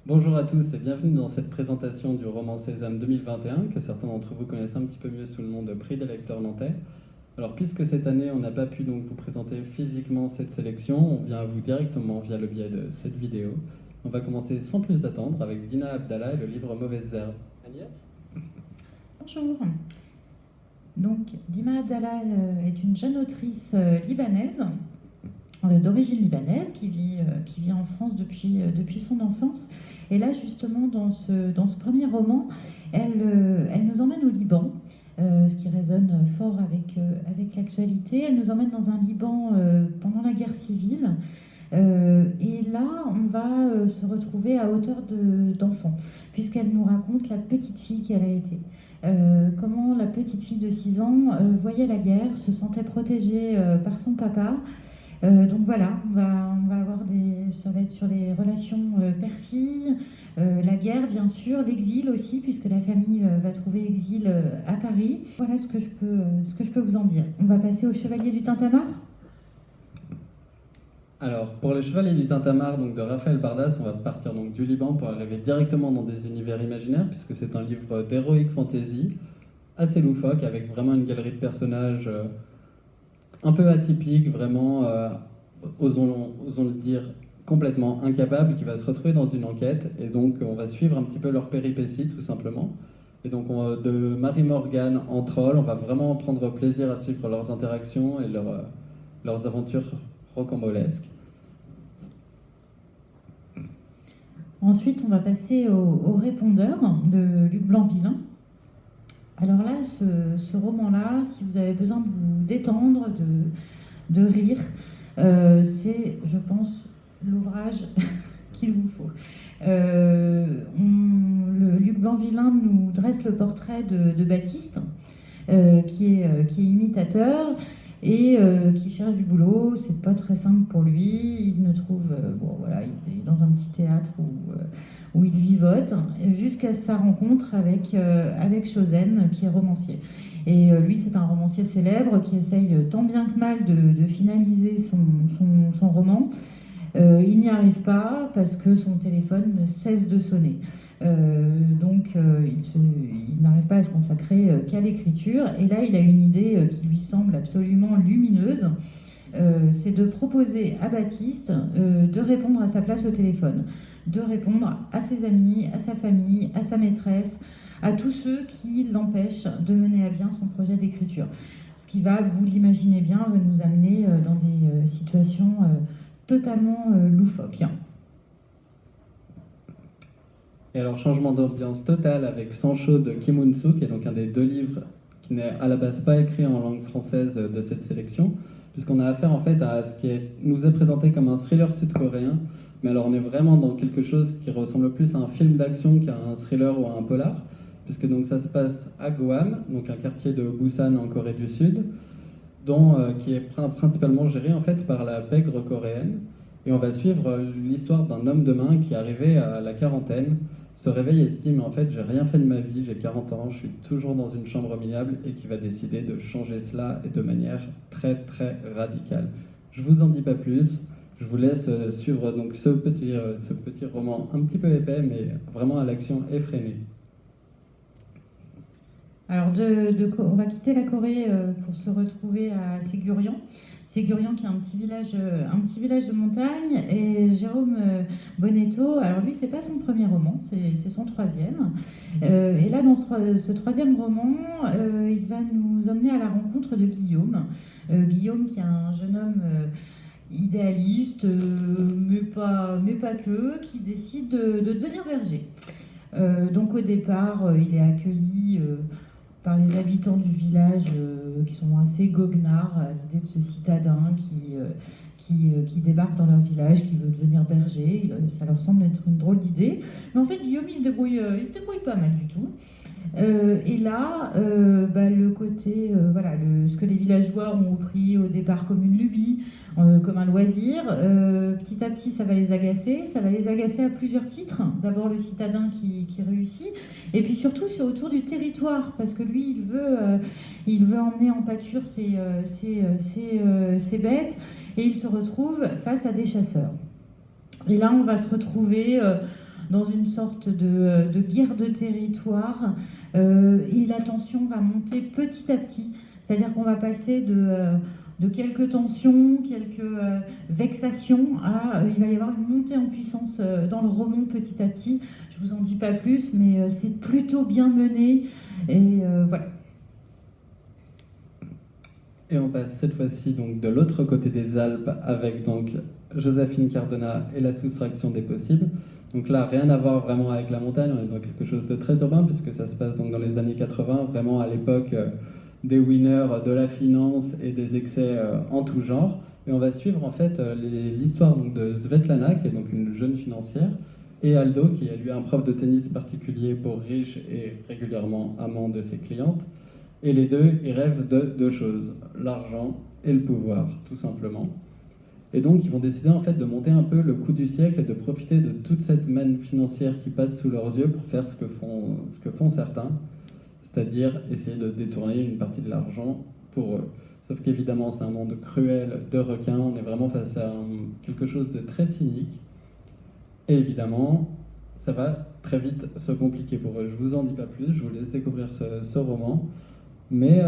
Bonjour à tous et bienvenue dans cette présentation du roman Sésame 2021 que certains d'entre vous connaissent un petit peu mieux sous le nom de Prix des lecteurs nantais. Alors puisque cette année on n'a pas pu donc vous présenter physiquement cette sélection, on vient à vous directement via le biais de cette vidéo. On va commencer sans plus attendre avec Dina Abdallah et le livre Mauvaises herbes. Agnès ? Bonjour. Donc, Dima Abdallah est une jeune autrice libanaise, d'origine libanaise, qui vit en France depuis son enfance. Et là, justement, dans ce premier roman, elle nous emmène au Liban, ce qui résonne fort avec l'actualité. Elle nous emmène dans un Liban pendant la guerre civile. Et là, on va se retrouver à hauteur d'enfant, puisqu'elle nous raconte la petite fille qu'elle a été. Comment la petite fille de 6 ans voyait la guerre, se sentait protégée par son papa. Donc voilà, on va avoir ça va être sur les relations père-fille, la guerre bien sûr, l'exil aussi, puisque la famille va trouver exil à Paris. Voilà ce que je peux vous en dire. On va passer au Chevalier du Tintamarre. Alors, pour le Chevalier du Tintamarre donc de Raphaël Bardas, on va partir donc du Liban pour arriver directement dans des univers imaginaires, puisque c'est un livre d'heroic fantasy, assez loufoque, avec vraiment une galerie de personnages un peu atypiques, vraiment, osons le dire, complètement incapables, qui va se retrouver dans une enquête, et donc on va suivre un petit peu leurs péripéties, tout simplement. Et donc, de Marie Morgan en troll, on va vraiment prendre plaisir à suivre leurs interactions et leurs aventures rocambolesque. Ensuite, on va passer au Répondeur de Luc Blanc-Villain. Alors là, ce roman-là, si vous avez besoin de vous détendre, de rire, c'est, je pense, l'ouvrage qu'il vous faut. Luc Blanc-Villain nous dresse le portrait de Baptiste, qui est imitateur, et qui cherche du boulot. C'est pas très simple pour lui. Il ne trouve, il est dans un petit théâtre où il vivote, jusqu'à sa rencontre avec Chosen, qui est romancier. Et lui, c'est un romancier célèbre qui essaye tant bien que mal de finaliser son roman. Il n'y arrive pas parce que son téléphone ne cesse de sonner. Il n'arrive pas à se consacrer qu'à l'écriture. Et là, il a une idée qui lui semble absolument lumineuse. C'est de proposer à Baptiste de répondre à sa place au téléphone, de répondre à ses amis, à sa famille, à sa maîtresse, à tous ceux qui l'empêchent de mener à bien son projet d'écriture. Ce qui va, vous l'imaginez bien, va nous amener dans des situations totalement loufoques. Et alors, changement d'ambiance total avec Sancho de Kim Un-soo, qui est donc un des 2 livres qui n'est à la base pas écrit en langue française de cette sélection, puisqu'on a affaire en fait à ce qui nous est présenté comme un thriller sud-coréen, mais alors on est vraiment dans quelque chose qui ressemble plus à un film d'action qu'à un thriller ou à un polar, puisque donc ça se passe à Guam, donc un quartier de Busan en Corée du Sud, qui est principalement géré en fait par la pègre coréenne. Et on va suivre l'histoire d'un homme de main qui, arrivé à la quarantaine, se réveille et se dit « mais en fait j'ai rien fait de ma vie, j'ai 40 ans, je suis toujours dans une chambre minable » et qui va décider de changer cela et de manière très très radicale. Je vous en dis pas plus, je vous laisse suivre donc ce petit roman un petit peu épais mais vraiment à l'action effrénée. Alors, on va quitter la Corée pour se retrouver à Ségurian. Ségurian qui est un petit village de montagne, et Jérôme Bonetto, alors lui c'est pas son premier roman, c'est son 3e. Et là dans ce 3e roman, il va nous emmener à la rencontre de Guillaume. Guillaume qui est un jeune homme idéaliste, mais pas que, qui décide de devenir berger. Donc au départ, il est accueilli par les habitants du village qui sont assez goguenards à l'idée de ce citadin qui débarque dans leur village, qui veut devenir berger. Ça leur semble être une drôle d'idée. Mais en fait, Guillaume, il se débrouille pas mal du tout. Et là, le côté, ce que les villageois ont pris au départ comme une lubie, comme un loisir, petit à petit ça va les agacer à plusieurs titres. D'abord le citadin qui réussit, et puis surtout autour du territoire, parce que lui il veut emmener en pâture ses bêtes, et il se retrouve face à des chasseurs. Et là on va se retrouver dans une sorte de guerre de territoire, et la tension va monter petit à petit. C'est-à-dire qu'on va passer de quelques tensions, quelques vexations, il va y avoir une montée en puissance dans le roman petit à petit. Je vous en dis pas plus, mais c'est plutôt bien mené, et voilà. Et on passe cette fois-ci donc de l'autre côté des Alpes avec donc Joséphine Cardona et la soustraction des possibles. Donc là, rien à voir vraiment avec la montagne, on est dans quelque chose de très urbain puisque ça se passe donc dans les années 80, vraiment à l'époque des winners, de la finance et des excès en tout genre. Et on va suivre en fait l'histoire donc de Svetlana, qui est donc une jeune financière, et Aldo, qui est lui un prof de tennis particulier pour riches et régulièrement amant de ses clientes. Et les deux, ils rêvent de deux choses, l'argent et le pouvoir, tout simplement. Et donc, ils vont décider en fait de monter un peu le coup du siècle et de profiter de toute cette manne financière qui passe sous leurs yeux pour faire ce que font certains, c'est-à-dire essayer de détourner une partie de l'argent pour eux. Sauf qu'évidemment, c'est un monde cruel de requins, on est vraiment face à quelque chose de très cynique. Et évidemment, ça va très vite se compliquer pour eux. Je vous en dis pas plus, je vous laisse découvrir ce roman. Mais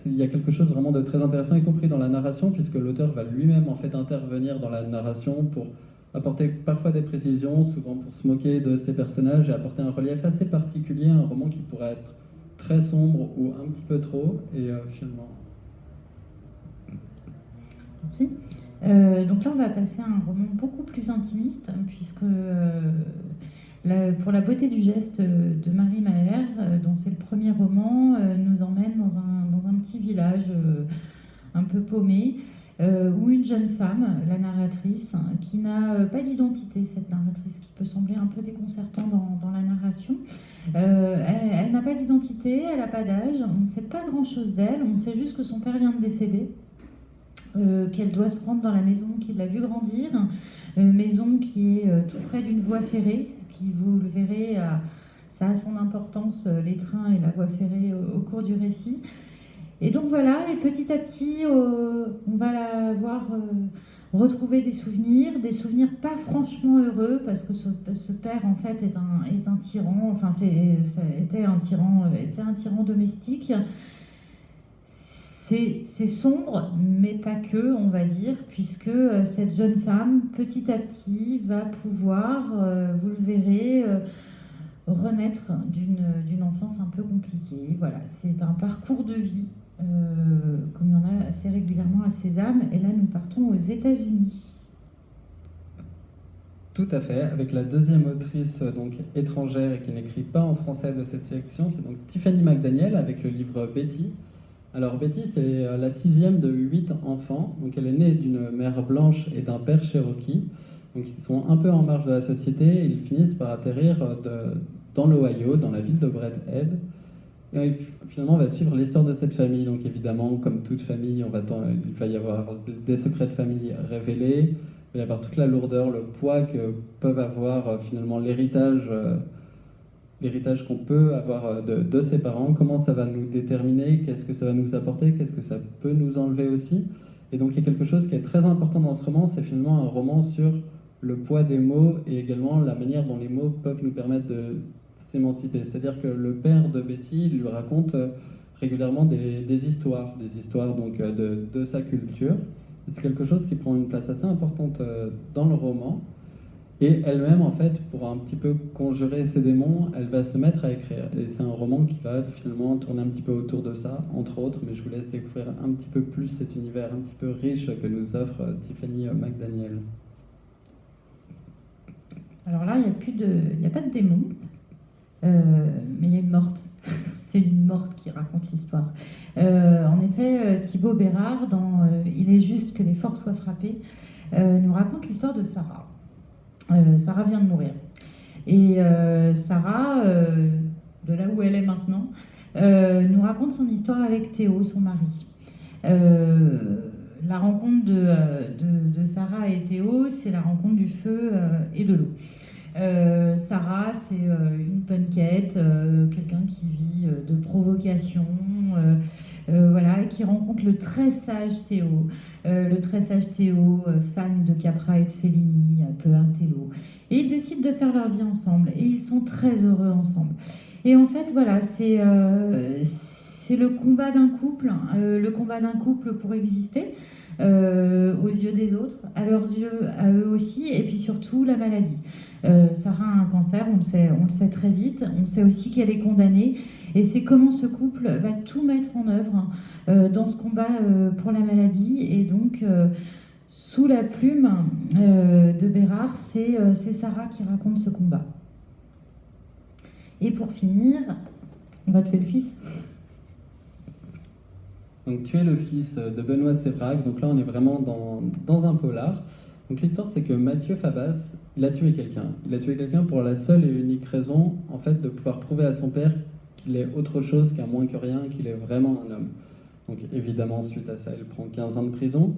il y a quelque chose vraiment de très intéressant, y compris dans la narration, puisque l'auteur va lui-même en fait intervenir dans la narration pour apporter parfois des précisions, souvent pour se moquer de ses personnages et apporter un relief assez particulier, un roman qui pourrait être très sombre ou un petit peu trop, et finalement... Merci. Donc là, on va passer à un roman beaucoup plus intimiste, puisque... pour la beauté du geste de Marie Maher, dont c'est le premier roman, nous emmène dans un petit village un peu paumé, où une jeune femme, la narratrice, qui n'a pas d'identité, cette narratrice, qui peut sembler un peu déconcertant dans la narration, elle n'a pas d'identité, elle n'a pas d'âge, on ne sait pas grand-chose d'elle, on sait juste que son père vient de décéder, qu'elle doit se rendre dans la maison qui l'a vue grandir, maison qui est tout près d'une voie ferrée, qui, vous le verrez, ça a son importance, les trains et la voie ferrée au cours du récit. Et donc voilà, et petit à petit, on va la voir retrouver des souvenirs pas franchement heureux, parce que ce père, en fait, est un tyran, enfin, c'était un tyran domestique. C'est sombre, mais pas que, on va dire, puisque cette jeune femme, petit à petit, va pouvoir, vous le verrez, renaître d'une enfance un peu compliquée. Voilà, c'est un parcours de vie, comme il y en a assez régulièrement à Sésame. Et là, nous partons aux États-Unis. Tout à fait, avec la deuxième autrice donc étrangère et qui n'écrit pas en français de cette sélection, c'est donc Tiffany McDaniel avec le livre Betty. Alors Betty, c'est la sixième de 8 enfants. Donc elle est née d'une mère blanche et d'un père cherokee. Donc ils sont un peu en marge de la société et ils finissent par atterrir dans l'Ohio, dans la ville de Bred-Head. Et finalement, on va suivre l'histoire de cette famille. Donc évidemment, comme toute famille, il va y avoir des secrets de famille révélés. Il va y avoir toute la lourdeur, le poids que peuvent avoir finalement l'héritage qu'on peut avoir de ses parents, comment ça va nous déterminer, qu'est-ce que ça va nous apporter, qu'est-ce que ça peut nous enlever aussi. Et donc il y a quelque chose qui est très important dans ce roman, c'est finalement un roman sur le poids des mots et également la manière dont les mots peuvent nous permettre de s'émanciper. C'est-à-dire que le père de Betty lui raconte régulièrement des histoires donc de sa culture. C'est quelque chose qui prend une place assez importante dans le roman. Et elle-même, en fait, pour un petit peu conjurer ses démons, elle va se mettre à écrire. Et c'est un roman qui va finalement tourner un petit peu autour de ça, entre autres, mais je vous laisse découvrir un petit peu plus cet univers un petit peu riche que nous offre Tiffany McDaniel. Alors là, il n'y a pas de démon, mais il y a une morte. C'est une morte qui raconte l'histoire. En effet, Thibaut Bérard, dans Il est juste que les forts soient frappés, nous raconte l'histoire de Sarah. Sarah vient de mourir. Et Sarah, de là où elle est maintenant, nous raconte son histoire avec Théo, son mari. La rencontre de Sarah et Théo, c'est la rencontre du feu et de l'eau. Sarah, c'est une punkette, quelqu'un qui vit de provocation, voilà, et qui rencontre le très sage Théo. Le très sage Théo, fan de Capra et de Fellini, un peu intello. Et ils décident de faire leur vie ensemble, et ils sont très heureux ensemble. Et en fait, voilà, c'est le combat d'un couple, le combat d'un couple pour exister. Aux yeux des autres, à leurs yeux, à eux aussi, et puis surtout la maladie. Sarah a un cancer, on le sait très vite, on sait aussi qu'elle est condamnée, et c'est comment ce couple va tout mettre en œuvre dans ce combat pour la maladie, et donc sous la plume de Bérard, c'est Sarah qui raconte ce combat. Et pour finir, on va tuer le fils. Donc tu es le fils de Benoît Sévrac, donc là on est vraiment dans un polar. Donc l'histoire c'est que Mathieu Fabas, il a tué quelqu'un. Il a tué quelqu'un pour la seule et unique raison, en fait, de pouvoir prouver à son père qu'il est autre chose qu'un moins que rien, qu'il est vraiment un homme. Donc évidemment, suite à ça, il prend 15 ans de prison.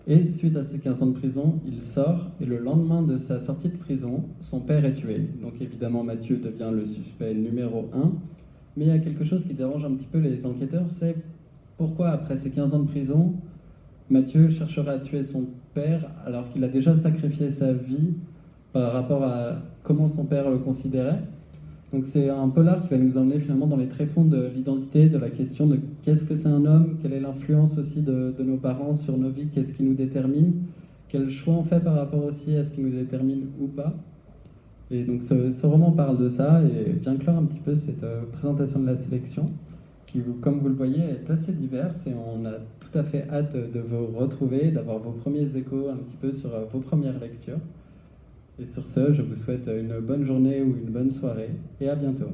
Et suite à ces 15 ans de prison, il sort, et le lendemain de sa sortie de prison, son père est tué. Donc évidemment, Mathieu devient le suspect numéro 1. Mais il y a quelque chose qui dérange un petit peu les enquêteurs, c'est pourquoi après ces 15 ans de prison, Mathieu chercherait à tuer son père alors qu'il a déjà sacrifié sa vie par rapport à comment son père le considérait. Donc c'est un polar qui va nous emmener finalement dans les tréfonds de l'identité, de la question de qu'est-ce que c'est un homme, quelle est l'influence aussi de nos parents sur nos vies, qu'est-ce qui nous détermine, quel choix on fait par rapport aussi à ce qui nous détermine ou pas. Et donc ce roman parle de ça et vient clore un petit peu cette présentation de la sélection qui, comme vous le voyez, est assez diverse et on a tout à fait hâte de vous retrouver, d'avoir vos premiers échos un petit peu sur vos premières lectures. Et sur ce, je vous souhaite une bonne journée ou une bonne soirée et à bientôt.